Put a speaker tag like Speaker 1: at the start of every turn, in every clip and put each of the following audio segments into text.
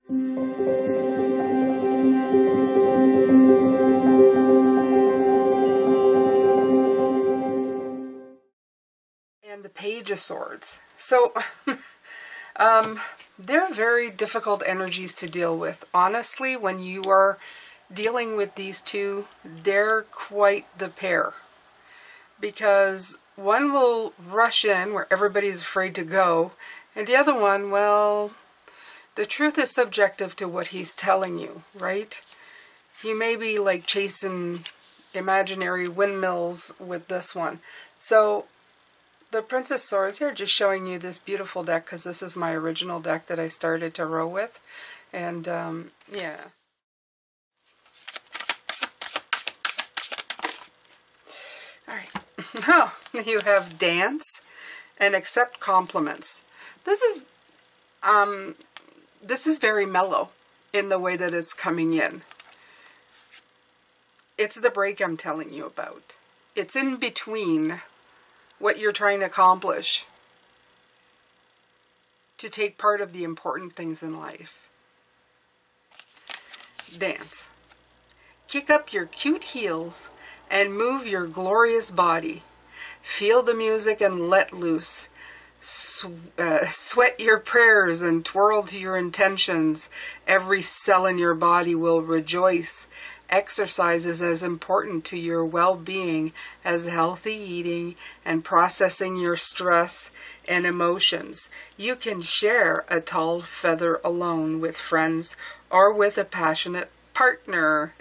Speaker 1: And the Page of Swords. So, they're very difficult energies to deal with. Honestly, when you are dealing with these two, they're quite the pair. Because one will rush in where everybody's afraid to go, and the other one, well, the truth is subjective to what he's telling you, right? He may be like chasing imaginary windmills with this one. So, the Princess Swords here, just showing you this beautiful deck, because this is my original deck that I started to row with. And, yeah. Alright. Oh, you have Dance and Accept Compliments. This is very mellow in the way that it's coming in. It's the break I'm telling you about. It's in between what you're trying to accomplish to take part of the important things in life. Dance. Kick up your cute heels and move your glorious body. Feel the music and let loose. Sweat your prayers and twirl to your intentions. Every cell in your body will rejoice. Exercise is as important to your well-being as healthy eating and processing your stress and emotions. You can share a tall feather alone with friends or with a passionate partner.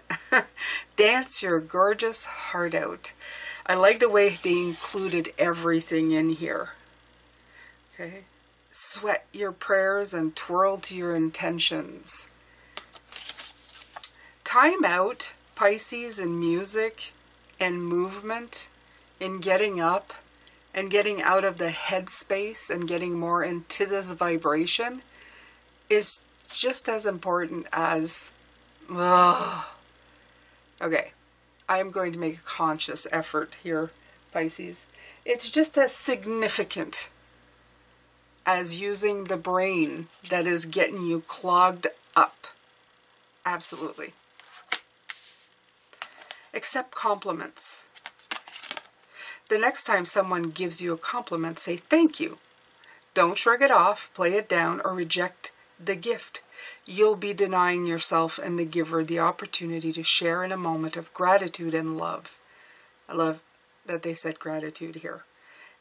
Speaker 1: Dance your gorgeous heart out. I like the way they included everything in here. Okay. Sweat your prayers and twirl to your intentions. Time out, Pisces, in music and movement, in getting up and getting out of the headspace and getting more into this vibration is just as important as... Okay, I'm going to make a conscious effort here, Pisces. It's just as significant as using the brain that is getting you clogged up. Absolutely. Accept compliments. The next time someone gives you a compliment, say thank you. Don't shrug it off, play it down, or reject the gift. You'll be denying yourself and the giver the opportunity to share in a moment of gratitude and love. I love that they said gratitude here.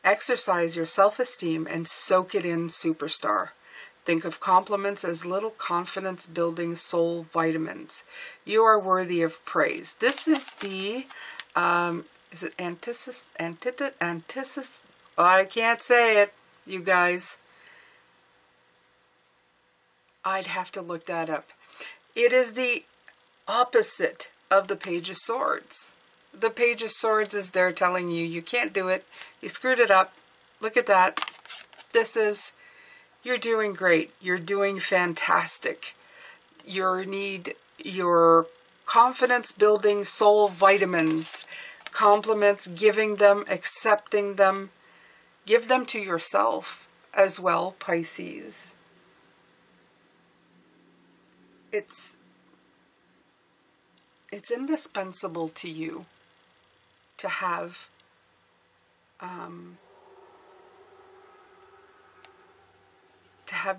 Speaker 1: Exercise your self-esteem and soak it in, superstar. Think of compliments as little confidence-building soul vitamins. You are worthy of praise. This is the, is it antithesis? Oh, I can't say it, you guys. I'd have to look that up. It is the opposite of the Page of Swords. The Page of Swords is there telling you, you can't do it. You screwed it up. Look at that. This is... You're doing great. You're doing fantastic. You need your confidence-building soul vitamins, compliments, giving them, accepting them. Give them to yourself as well, Pisces. It's indispensable to you to have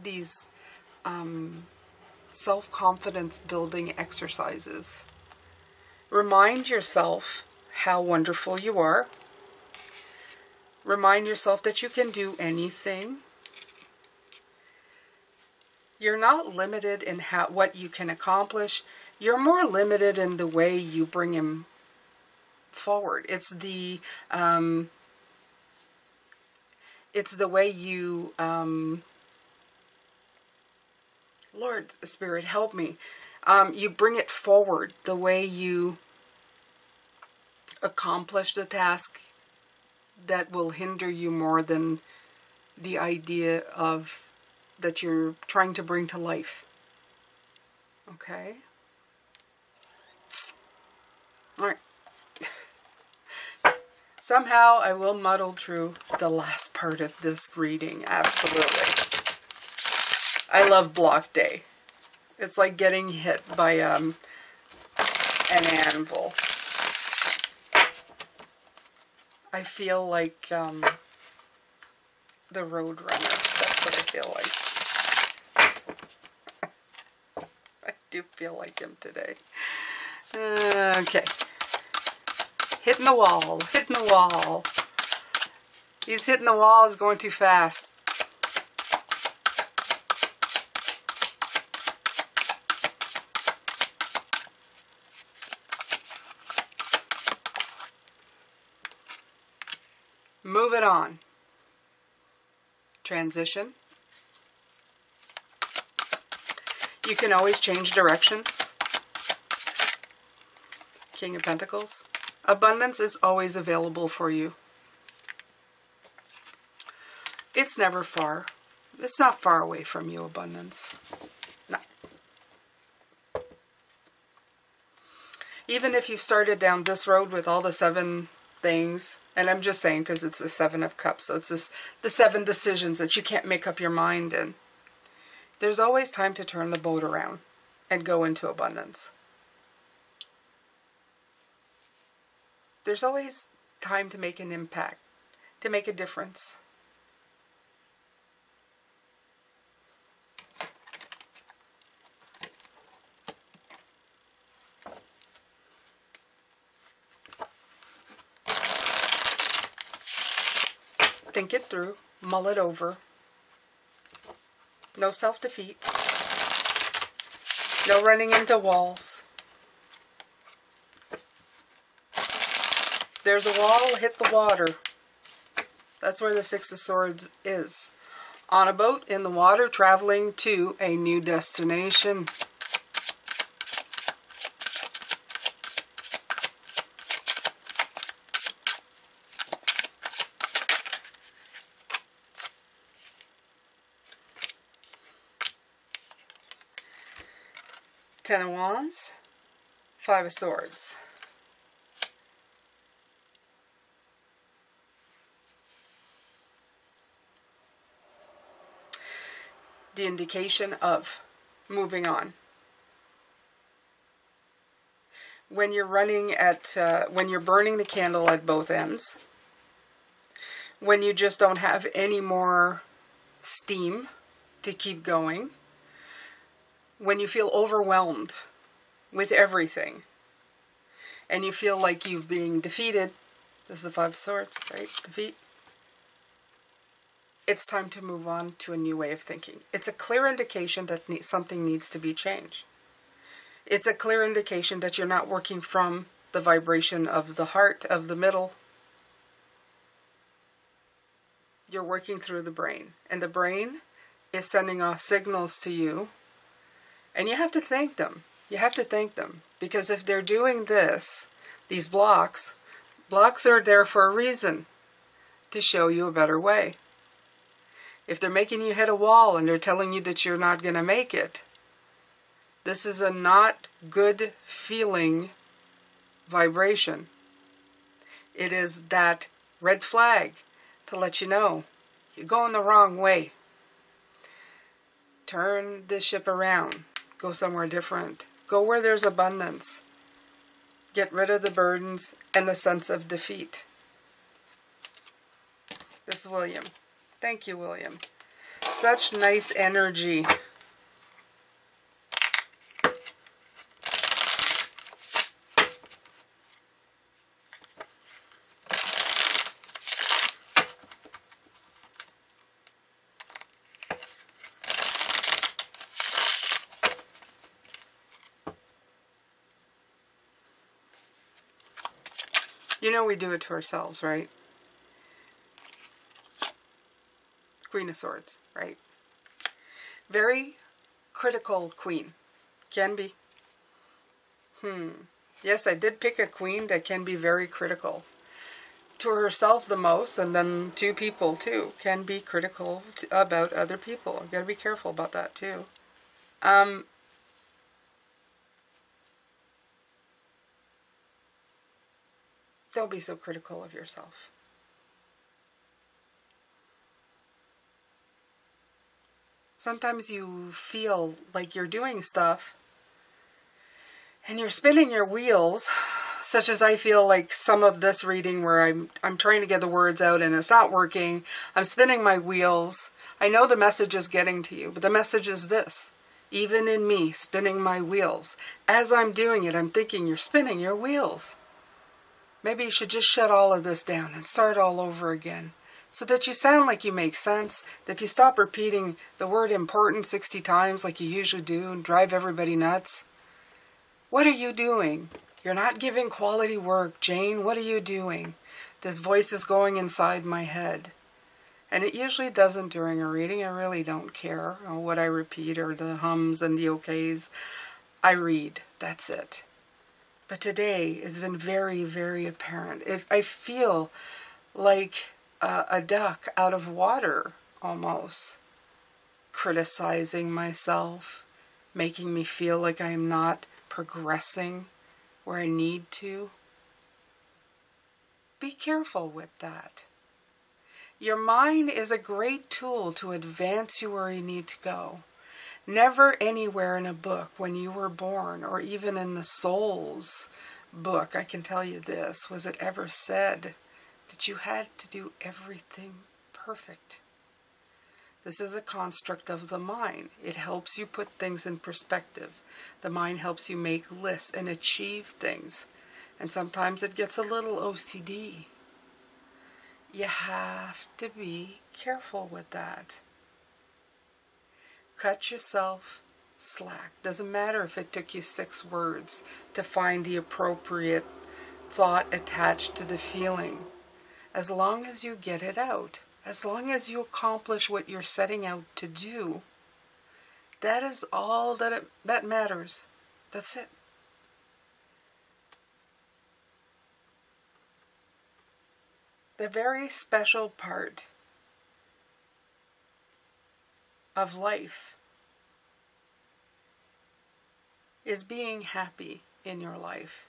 Speaker 1: these self-confidence building exercises. Remind yourself how wonderful you are. Remind yourself that you can do anything. You're not limited in what you can accomplish. You're more limited in the way you bring him forward. It's the way you Lord Spirit, help me. You bring it forward, the way you accomplish the task that will hinder you more than the idea of that you're trying to bring to life. Okay? All right. Somehow I will muddle through the last part of this reading. Absolutely. I love block day. It's like getting hit by an anvil. I feel like the Roadrunners. That's what I feel like. I do feel like him today. Okay. Hitting the wall. Hitting the wall. He's hitting the wall. He's going too fast. Move it on. Transition. You can always change direction. King of Pentacles. Abundance is always available for you. It's never far. It's not far away from you, abundance. No. Even if you've started down this road with all the 7 things, and I'm just saying because it's the 7 of Cups, so it's the 7 decisions that you can't make up your mind in. There's always time to turn the boat around and go into abundance. There's always time to make an impact, to make a difference. Think it through, mull it over. No self-defeat. No running into walls. There's a wall, hit the water. That's where the 6 of Swords is. On a boat, in the water, traveling to a new destination. Ten of Wands, 5 of Swords. The indication of moving on. When you're running at, when you're burning the candle at both ends, when you just don't have any more steam to keep going, when you feel overwhelmed with everything, and you feel like you've been defeated, this is the 5 of Swords, right? Defeat. It's time to move on to a new way of thinking. It's a clear indication that something needs to be changed. It's a clear indication that you're not working from the vibration of the heart, of the middle. You're working through the brain. And the brain is sending off signals to you. And you have to thank them. You have to thank them. Because if they're doing this, these blocks are there for a reason. To show you a better way. If they're making you hit a wall and they're telling you that you're not going to make it, this is a not good feeling vibration. It is that red flag to let you know you're going the wrong way. Turn this ship around. Go somewhere different. Go where there's abundance. Get rid of the burdens and the sense of defeat. This is William. Thank you, William. Such nice energy. You know we do it to ourselves, right? Queen of Swords, right? Very critical queen. Can be. Yes, I did pick a queen that can be very critical. To herself the most, and then to people too. Can be critical about other people. You've got to be careful about that too. Don't be so critical of yourself. Sometimes you feel like you're doing stuff and you're spinning your wheels, such as I feel like some of this reading where I'm trying to get the words out and it's not working. I'm spinning my wheels. I know the message is getting to you, but the message is this. Even in me spinning my wheels, as I'm doing it, I'm thinking you're spinning your wheels. Maybe you should just shut all of this down and start all over again, so that you sound like you make sense, that you stop repeating the word important 60 times like you usually do and drive everybody nuts. What are you doing? You're not giving quality work, Jane. What are you doing? This voice is going inside my head. And it usually doesn't during a reading. I really don't care what I repeat or the hums and the okays. I read. That's it. But today it's been very, very apparent. I feel like a duck out of water almost. Criticizing myself. Making me feel like I am not progressing where I need to. Be careful with that. Your mind is a great tool to advance you where you need to go. Never anywhere in a book when you were born, or even in the soul's book, I can tell you this, was it ever said that you had to do everything perfect. This is a construct of the mind. It helps you put things in perspective. The mind helps you make lists and achieve things. And sometimes it gets a little OCD. You have to be careful with that. Cut yourself slack. Doesn't matter if it took you 6 words to find the appropriate thought attached to the feeling. As long as you get it out, as long as you accomplish what you're setting out to do, that is all that matters. That's it. The very special part of life is being happy in your life.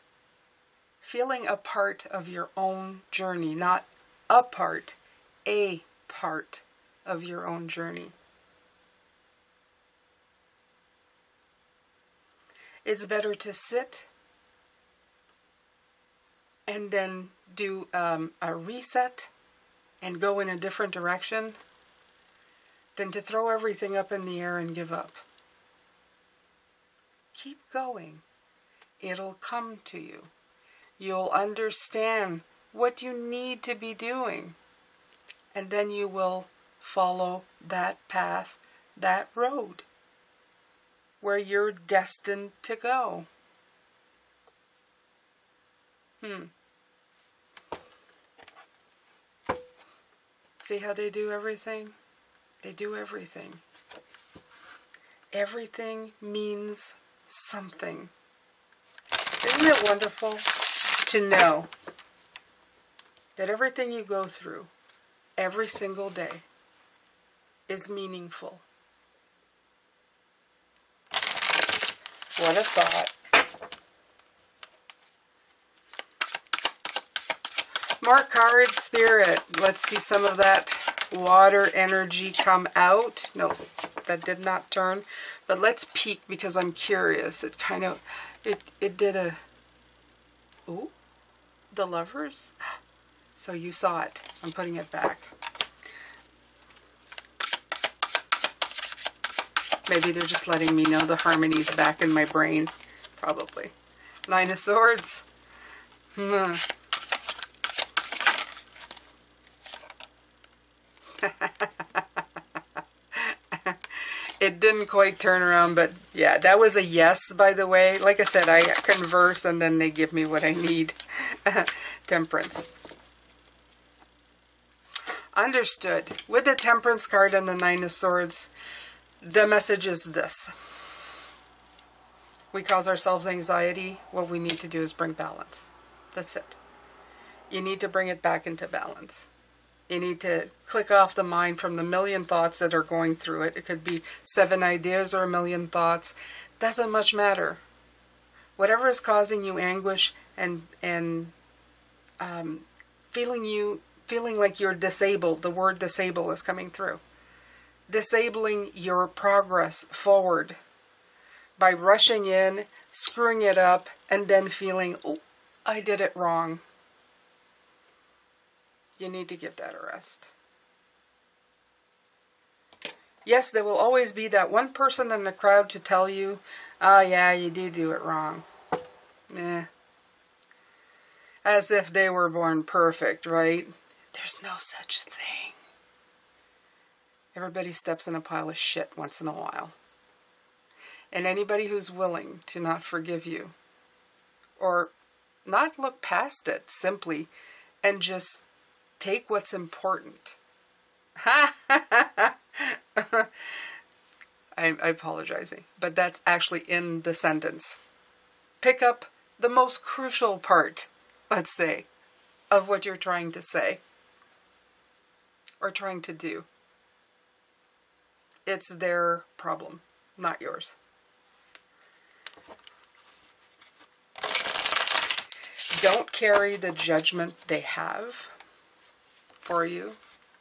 Speaker 1: Feeling a part of your own journey, not a part of your own journey. It's better to sit and then do a reset and go in a different direction than to throw everything up in the air and give up. Keep going. It'll come to you. You'll understand what you need to be doing. And then you will follow that path, that road, where you're destined to go. See how they do everything? They do everything. Everything means something. Isn't it wonderful to know that everything you go through every single day is meaningful? What a thought. More cards, Spirit. Let's see some of that water energy come out. No, that did not turn. But let's peek because I'm curious. It kind of, it did a, ooh, the Lovers. So you saw it. I'm putting it back. Maybe they're just letting me know the harmony's back in my brain. Probably. 9 of Swords. It didn't quite turn around, but yeah, that was a yes, by the way. Like I said, I converse and then they give me what I need. Temperance. Understood. With the Temperance card and the 9 of Swords, the message is this. We cause ourselves anxiety. What we need to do is bring balance. That's it. You need to bring it back into balance. You need to click off the mind from the million thoughts that are going through it. It could be 7 ideas or 1,000,000 thoughts. Doesn't much matter. Whatever is causing you anguish and feeling like you're disabled, the word disable is coming through. disabling your progress forward by rushing in, screwing it up, and then feeling, oh, I did it wrong. You need to give that a rest. Yes, there will always be that one person in the crowd to tell you, oh yeah, you do it wrong. As if they were born perfect, right? There's no such thing. Everybody steps in a pile of shit once in a while. And anybody who's willing to not forgive you, or not look past it simply, and just take what's important. I'm apologizing, but that's actually in the sentence. Pick up the most crucial part, let's say, of what you're trying to say or trying to do. It's their problem, not yours. Don't carry the judgment they have for you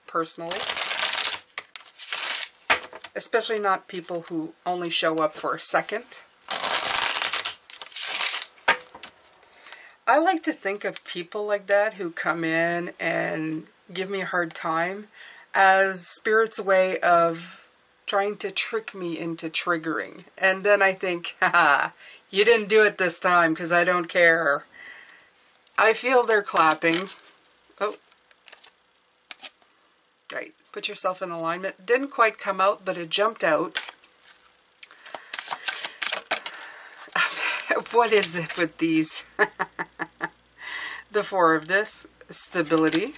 Speaker 1: personally. Especially not people who only show up for a second. I like to think of people like that who come in and give me a hard time as Spirit's way of trying to trick me into triggering. And then I think, haha, you didn't do it this time because I don't care. I feel they're clapping. Oh. Right. Put yourself in alignment. Didn't quite come out, but it jumped out. What is it with these? The four of this. Stability.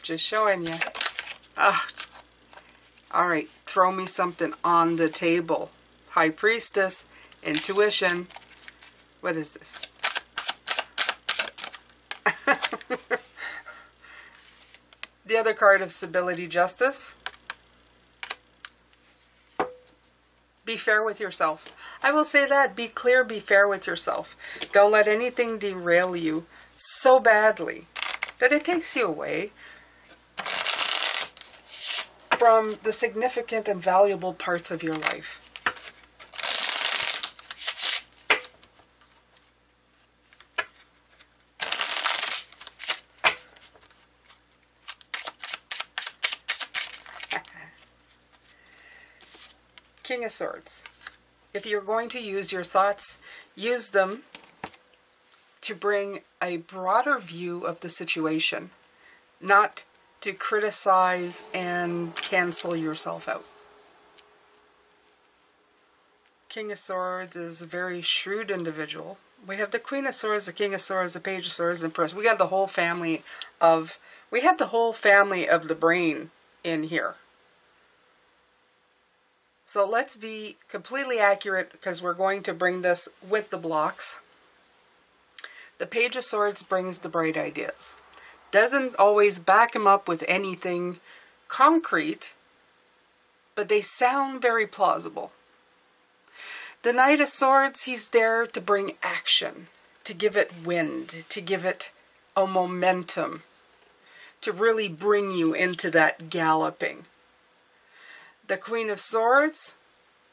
Speaker 1: Just showing you. Ugh. All right. Throw me something on the table. High Priestess. Intuition. What is this? The other card of Stability, Justice. Be fair with yourself. I will say that. Be clear, be fair with yourself. Don't let anything derail you so badly that it takes you away from the significant and valuable parts of your life. King of Swords. If you're going to use your thoughts, use them to bring a broader view of the situation, not to criticize and cancel yourself out. King of Swords is a very shrewd individual. We have the Queen of Swords, the King of Swords, the Page of Swords, and Empress. We have the whole family of the brain in here. So let's be completely accurate because we're going to bring this with the blocks. The Page of Swords brings the bright ideas. Doesn't always back them up with anything concrete, but they sound very plausible. The Knight of Swords, he's there to bring action, to give it wind, to give it a momentum, to really bring you into that galloping. The Queen of Swords,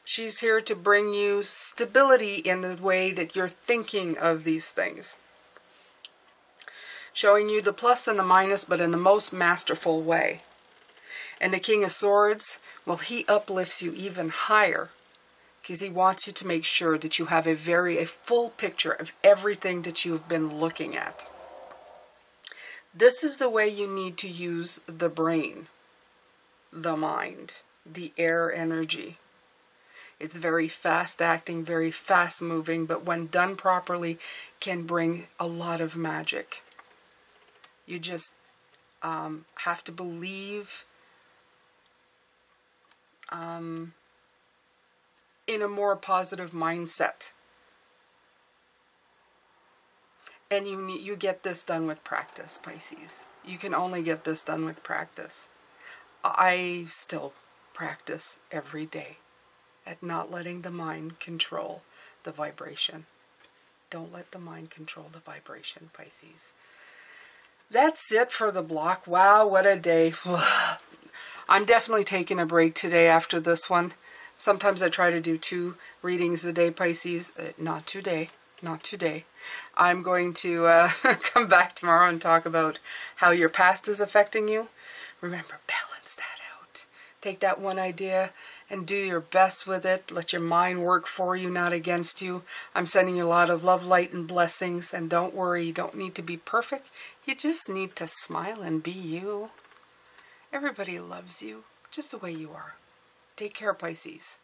Speaker 1: she's here to bring you stability in the way that you're thinking of these things. Showing you the plus and the minus, but in the most masterful way. And the King of Swords, well, he uplifts you even higher because he wants you to make sure that you have a full picture of everything that you've been looking at. This is the way you need to use the brain, the mind, the air energy. It's very fast acting, very fast moving, but when done properly can bring a lot of magic. You just have to believe in a more positive mindset. And you get this done with practice, Pisces. You can only get this done with practice. I still practice every day at not letting the mind control the vibration. Don't let the mind control the vibration, Pisces. That's it for the block. Wow, what a day. I'm definitely taking a break today after this one. Sometimes I try to do 2 readings a day, Pisces. Not today. Not today. I'm going to come back tomorrow and talk about how your past is affecting you. Remember, balance that out. Take that one idea and do your best with it. Let your mind work for you, not against you. I'm sending you a lot of love, light, and blessings. And don't worry, you don't need to be perfect. You just need to smile and be you. Everybody loves you just the way you are. Take care, Pisces.